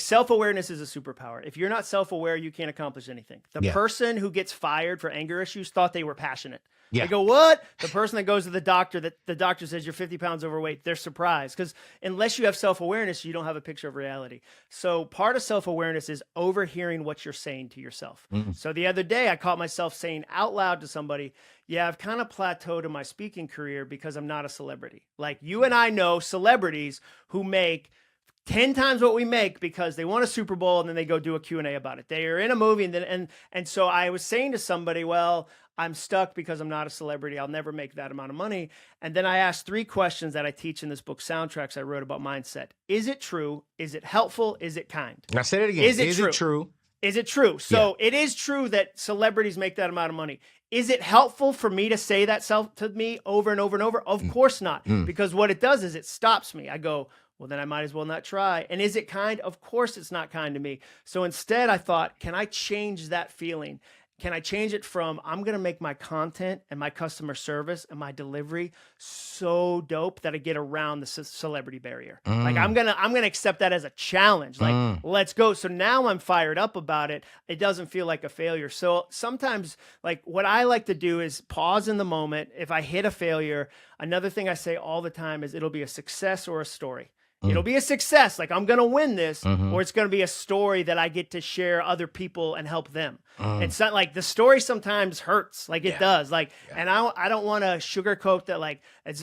self-awareness is a superpower. If you're not self-aware, you can't accomplish anything. The person who gets fired for anger issues thought they were passionate. They go, what? The person that goes to the doctor, that the doctor says you're 50 pounds overweight, they're surprised. Because unless you have self-awareness, you don't have a picture of reality. So part of self-awareness is overhearing what you're saying to yourself. So the other day, I caught myself saying out loud to somebody, yeah, I've kind of plateaued in my speaking career because I'm not a celebrity. Like you and I know celebrities who make 10 times what we make because they won a Super Bowl and then they go do a Q&A about it. They are in a movie and so I was saying to somebody, well, I'm stuck because I'm not a celebrity. I'll never make that amount of money. And then I asked 3 questions that I teach in this book, Soundtracks, I wrote about mindset. Is it true? Is it helpful? Is it kind? I said it again. Is it true? Is it true? So it is true that celebrities make that amount of money. Is it helpful for me to say that to me over and over and over? Of course not. Because what it does is it stops me. I go, well, then I might as well not try. And is it kind? Of course it's not kind to me. So instead I thought, can I change that feeling? Can I change it from, I'm going to make my content and my customer service and my delivery so dope that I get around the celebrity barrier. Like I'm going to accept that as a challenge. Like, let's go. So now I'm fired up about it. It doesn't feel like a failure. So sometimes like what I like to do is pause in the moment. If I hit a failure, another thing I say all the time is it'll be a success or a story. It'll be a success, like I'm going to win this, or it's going to be a story that I get to share other people and help them. It's not like the story sometimes hurts, like it does. Like, and I don't want to sugarcoat that. Like,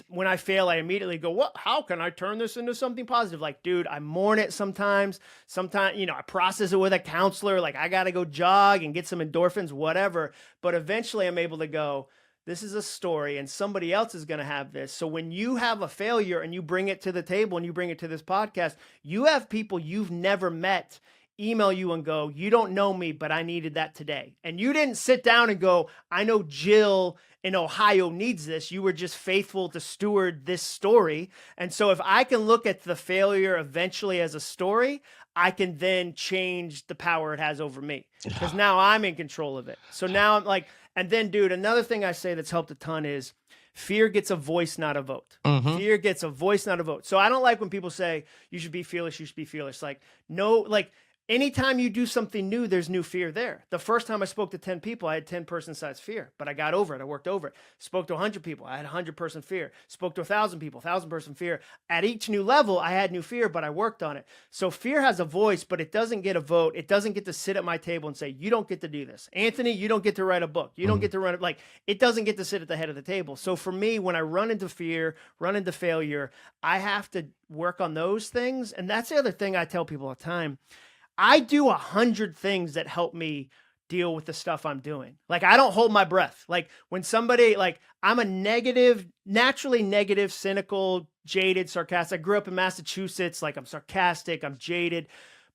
when I fail, I immediately go, "What? How can I turn this into something positive?" Like, dude, I mourn it sometimes. Sometimes, I process it with a counselor. Like, I got to go jog and get some endorphins, whatever. But eventually, I'm able to go, this is a story and somebody else is going to have this. So when you have a failure and you bring it to the table and you bring it to this podcast, you have people you've never met email you and go, you don't know me, but I needed that today. And you didn't sit down and go, I know Jill in Ohio needs this. You were just faithful to steward this story. And so if I can look at the failure eventually as a story, I can then change the power it has over me because now I'm in control of it. So now I'm like, and then, dude, another thing I say that's helped a ton is fear gets a voice, not a vote. Fear gets a voice, not a vote. So I don't like when people say you should be fearless, you should be fearless. Like, no, like anytime you do something new, there's new fear there. The first time I spoke to 10 people, I had 10 person size fear, but I got over it. I worked over it. Spoke to 100 people, I had 100 person fear. Spoke to 1,000 people, 1,000 person fear. At each new level, I had new fear, but I worked on it. So fear has a voice, but it doesn't get a vote. It doesn't get to sit at my table and say, you don't get to do this. Anthony, you don't get to write a book. You don't get to run it. Like, it doesn't get to sit at the head of the table. So for me, when I run into fear, run into failure, I have to work on those things. And that's the other thing I tell people all the time. I do 100 things that help me deal with the stuff I'm doing. Like, I don't hold my breath. Like, when somebody, like, I'm a naturally negative, cynical, jaded, sarcastic. I grew up in Massachusetts. Like, I'm sarcastic, I'm jaded.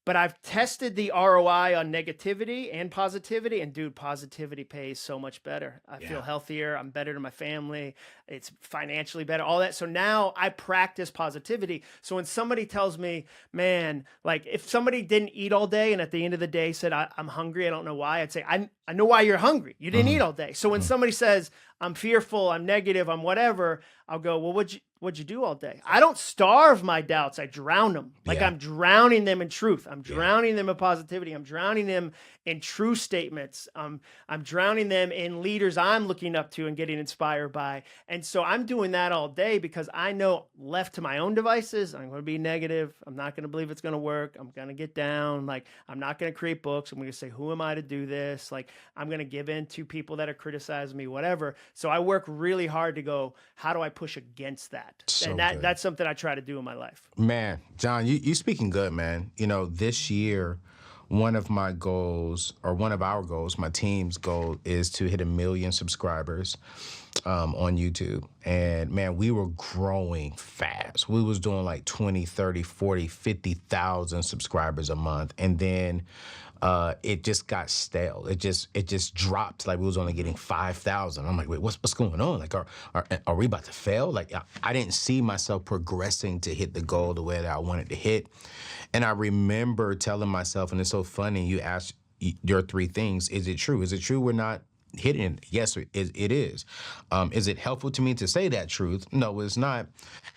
But I've tested the ROI on negativity and positivity. And dude, positivity pays so much better. I feel healthier. I'm better to my family. It's financially better, all that. So now I practice positivity. So when somebody tells me, man, like if somebody didn't eat all day and at the end of the day said, I'm hungry, I don't know why, I'd say, I know why you're hungry. You didn't eat all day. So when somebody says, I'm fearful, I'm negative, I'm whatever, I'll go, well, what'd you do all day? I don't starve my doubts. I drown them. Like I'm drowning them in truth. I'm drowning them in positivity. I'm drowning them in true statements. I'm drowning them in leaders I'm looking up to and getting inspired by. And so I'm doing that all day because I know left to my own devices, I'm going to be negative. I'm not going to believe it's going to work. I'm going to get down. Like, I'm not going to create books. I'm going to say, who am I to do this? Like, I'm going to give in to people that are criticizing me, whatever. So I work really hard to go, how do I push against that? So and that's something I try to do in my life. Man, John, you speaking good, man. This year, one of my goals, or one of our goals, my team's goal, is to hit 1 million subscribers on YouTube. And man, we were growing fast. We was doing like 20, 30, 40, 50,000 subscribers a month. And then it just got stale. It just dropped. Like, we was only getting 5,000. I'm like, wait, what's going on? Like, are we about to fail? Like, I didn't see myself progressing to hit the goal the way that I wanted to hit. And I remember telling myself, and it's so funny, you asked your 3 things, is it true? Is it true we're not hitting it. Yes, it is. Is it helpful to me to say that truth? No, it's not.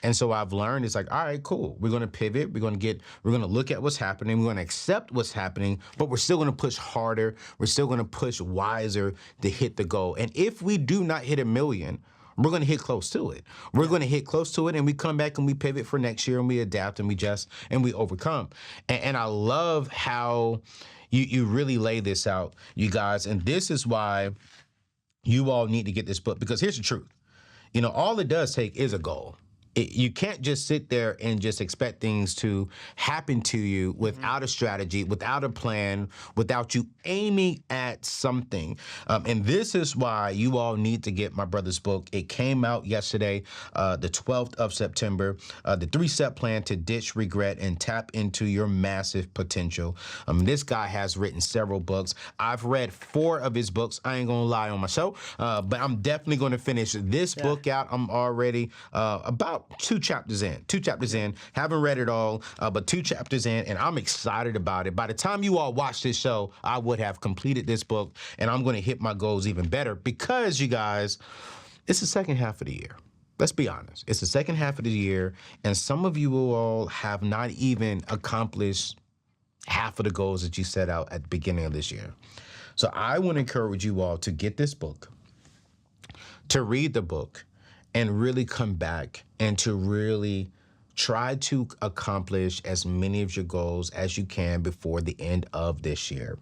And so I've learned it's like, all right, cool. We're going to pivot. We're going to look at what's happening. We're going to accept what's happening, but we're still going to push harder. We're still going to push wiser to hit the goal. And if we do not hit 1 million, we're going to hit close to it. We're going to hit close to it, and we come back and we pivot for next year, and we adapt and we adjust and we overcome. And I love how you really lay this out, you guys. And this is why you all need to get this book, because here's the truth. You know, all it does take is a goal. You can't just sit there and just expect things to happen to you without a strategy, without a plan, without you aiming at something. And this is why you all need to get my brother's book. It came out yesterday, the 12th of September, the 3-step plan to ditch regret and tap into your massive potential. This guy has written several books. I've read 4 of his books. I ain't gonna lie on my show, but I'm definitely gonna finish this book out. I'm already about 2 chapters in. Haven't read it all, but 2 chapters in, and I'm excited about it. By the time you all watch this show, I would have completed this book, and I'm going to hit my goals even better, because, you guys, it's the second half of the year. Let's be honest. It's the second half of the year, and some of you all have not even accomplished half of the goals that you set out at the beginning of this year. So I want to encourage you all to get this book, to read the book, and really come back and to really try to accomplish as many of your goals as you can before the end of this year.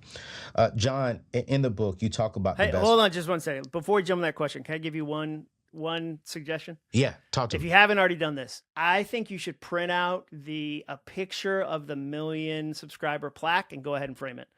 John, in the book, you talk about the best. Hold on just one second. Before we jump on that question, can I give you one suggestion? Yeah, talk to me. If you haven't already done this, I think you should print out a picture of the 1 million subscriber plaque and go ahead and frame it.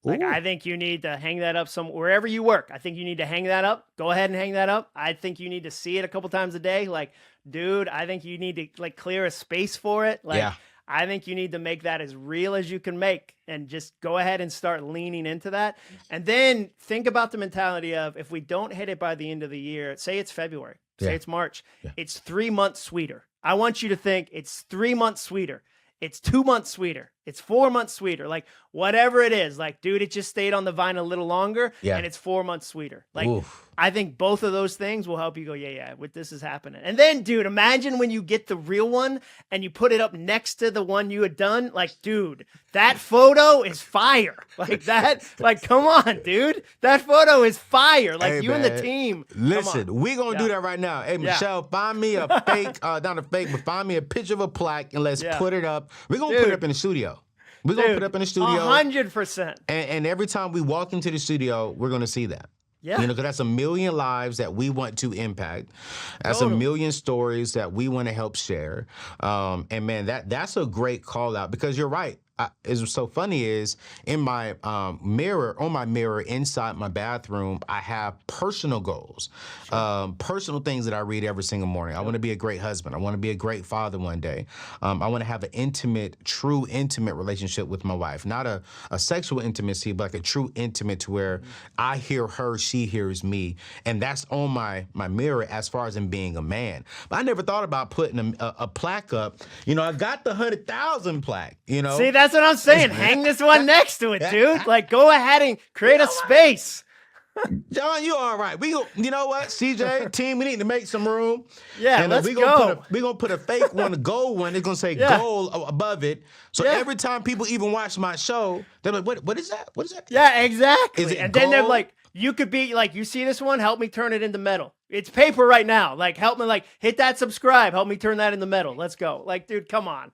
Like, I think you need to hang that up wherever you work. I think you need to hang that up. Go ahead and hang that up. I think you need to see it a couple times a day. Like, dude, I think you need to clear a space for it. Like, yeah. I think you need to make that as real as you can make, and just go ahead and start leaning into that. And then think about the mentality of, if we don't hit it by the end of the year, say it's February, say it's March, it's 3 months sweeter. I want you to think it's 3 months sweeter. It's 2 months sweeter. It's 4 months sweeter. Like, whatever it is, like, dude, it just stayed on the vine a little longer, and it's 4 months sweeter. Like, I think both of those things will help you go, yeah, with this is happening. And then, dude, imagine when you get the real one and you put it up next to the one you had done. Like, dude, that photo is fire. Like that, like, come on, dude. That photo is fire. Like, hey, you man, and the team. Listen, we're going to do that right now. Hey, Michelle, find me a fake, not a fake, but find me a picture of a plaque, and let's put it up. We're going to put it up in the studio. We're going to put it up in the studio. 100%. And every time we walk into the studio, we're going to see that. Yeah. You know, because that's 1 million lives that we want to impact. That's 1 million stories that we want to help share. And man, that's a great call out, because you're right. It's so funny is in my mirror, on my mirror inside my bathroom, I have personal goals, personal things that I read every single morning. I want to be a great husband. I want to be a great father one day. I want to have an true intimate relationship with my wife, not a sexual intimacy, but like a true intimate to where I hear her, she hears me. And that's on my mirror as far as in being a man. But I never thought about putting a plaque up. You know, I got the 100,000 plaque, you know. See, that's what I'm saying. Hang this one next to it, dude. Like, go ahead and create a space. John, you all right. You know what, CJ, team, we need to make some room. Yeah, and let's we're go. We're going to put a fake one, a gold one. It's going to say gold above it. So every time people even watch my show, they're like, what is that? What is that? Yeah, exactly. Is it and gold? Then they're like, you could be like, you see this one? Help me turn it into metal. It's paper right now. Like, help me, like, hit that subscribe. Help me turn that into metal. Let's go. Like, dude, come on.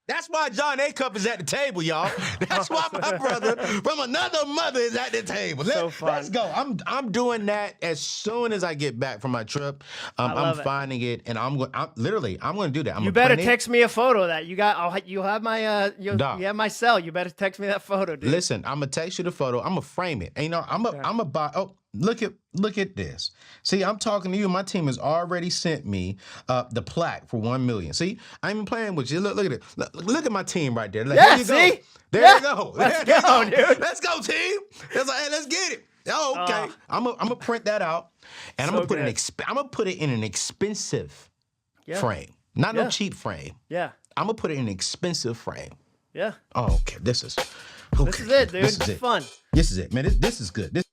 That's why John Acuff is at the table, y'all. That's why my brother from another mother is at the table. Let's go. I'm doing that as soon as I get back from my trip. I'm finding it, and I'm going to do that. You better text me a photo of that. You have my you have my cell. You better text me that photo, dude. Listen, I'm gonna text you the photo. I'm gonna frame it. And you know, I'm gonna buy. Oh, look at this. See, I'm talking to you. My team has already sent me the plaque for 1 million. See, I ain't even playing with you. Look at it. Look at my team right there. Like, yeah, see? There you go. Let's go, dude. Let's go, team. It's like, hey, let's get it. Oh, okay. I'm gonna print that out, and I'm gonna put it in an expensive frame, not no cheap frame. Yeah. I'm gonna put it in an expensive frame. Yeah. Oh, okay. This is This is it, dude. This is It's it. fun. This is it, man. This is good.